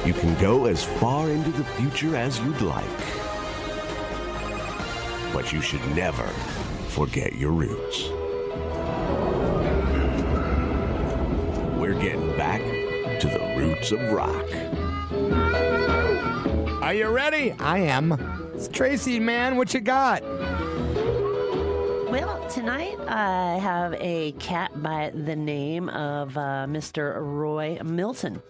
You can go as far into the future as you'd like. But you should never forget your roots. We're getting back to the roots of rock. Are you ready? I am. It's Tracy, man. What you got? Well, tonight I have a cat by the name of Mr. Roy Milton.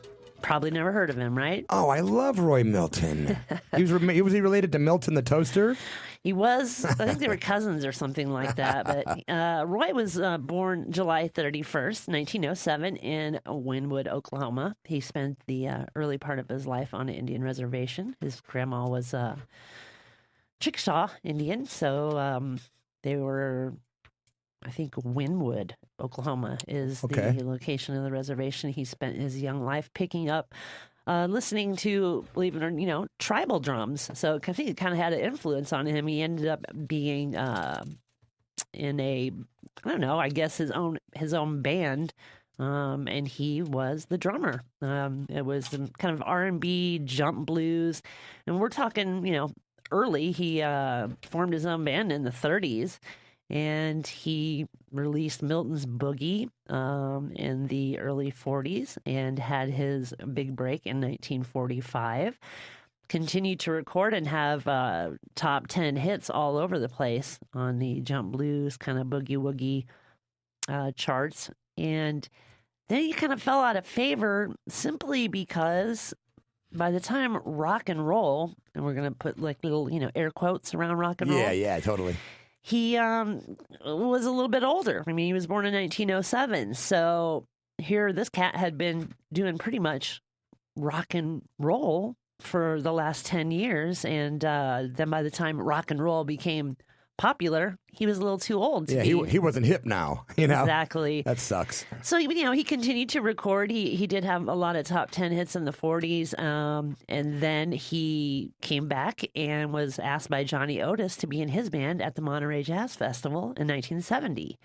Probably never heard of him, right? Oh, I love Roy Milton. Was he related to Milton the toaster? He was. I think they were cousins or something like that. But Roy was born July 31st, 1907 in Wynwood, Oklahoma. He spent the early part of his life on an Indian reservation. His grandma was Chickasaw Indian, so they were, I think, Wynwood, Oklahoma is the location of the reservation. He spent his young life picking up, listening to, believe it or not, tribal drums. So I think it kind of had an influence on him. He ended up being in a, I don't know, I guess his own band, and he was the drummer. It was kind of R&B, jump blues, and we're talking, early. He formed his own band in the 30s, and he released Milton's Boogie in the early 40s and had his big break in 1945. Continued to record and have top 10 hits all over the place on the jump blues, kind of boogie woogie charts. And then he kind of fell out of favor simply because by the time rock and roll, and we're going to put like little, air quotes around rock and roll. Yeah, totally. He was a little bit older. I mean, he was born in 1907. So here, this cat had been doing pretty much rock and roll for the last 10 years. And then by the time rock and roll became popular, he was a little too old to be. He wasn't hip now, Exactly. That sucks. So, he continued to record. He did have a lot of top 10 hits in the 40s. And then he came back and was asked by Johnny Otis to be in his band at the Monterey Jazz Festival in 1970.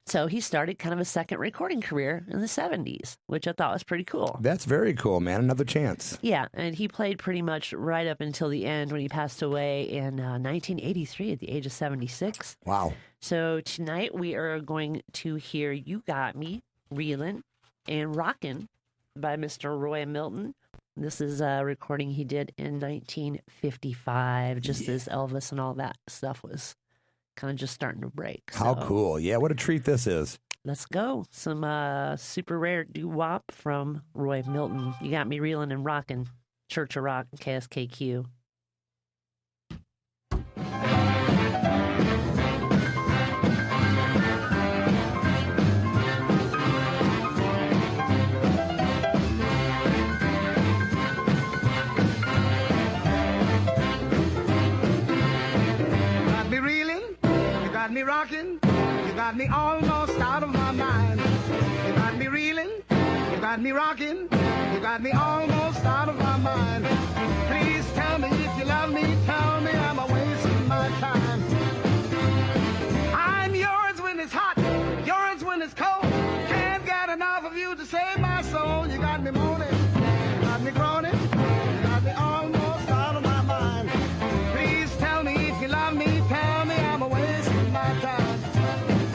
So he started kind of a second recording career in the 70s, which I thought was pretty cool. That's very cool, man. Another chance. Yeah, and he played pretty much right up until the end when he passed away in 1983 at the age of 76. Wow. So tonight we are going to hear You Got Me, Reelin' and Rockin' by Mr. Roy Milton. This is a recording he did in 1955, just as Elvis and all that stuff was kind of just starting to break. How cool. Yeah, what a treat this is. Let's go. Some super rare doo-wop from Roy Milton. You Got Me Reelin' and Rockin', Church of Rock, KSKQ. Got me rocking, you got me almost out of my mind. You got me reeling, you got me rocking, you got me almost out of my mind. Please tell me if you love me, tell me I'm a wasting my time. I'm yours when it's hot, yours when it's cold. Can't get enough of you to save my soul. You got me moaning, you got me groaning, you got me almost out of my mind. Please tell me if you love me, tell me I'm a wasting my time.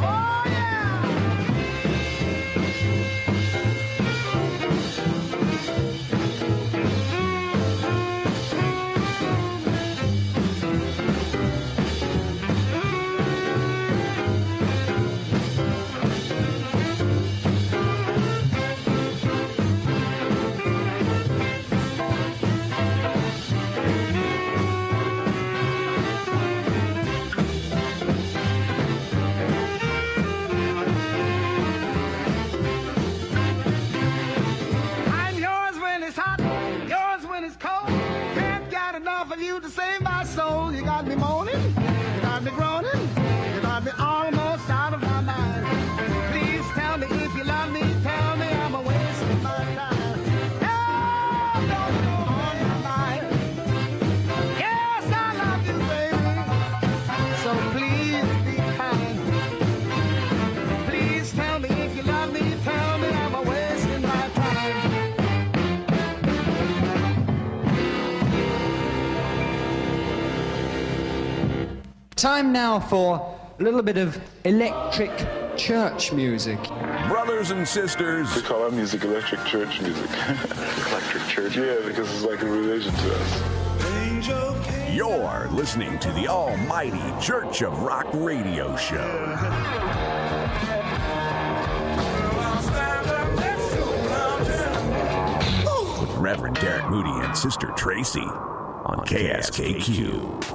Oh yeah! time now for a little bit of electric church music. Brothers and sisters. We call our music electric church music. Electric church? Yeah, because it's like a religion to us. You're listening to the almighty Church of Rock radio show. With Reverend Derek Moody and Sister Tracy on KSKQ.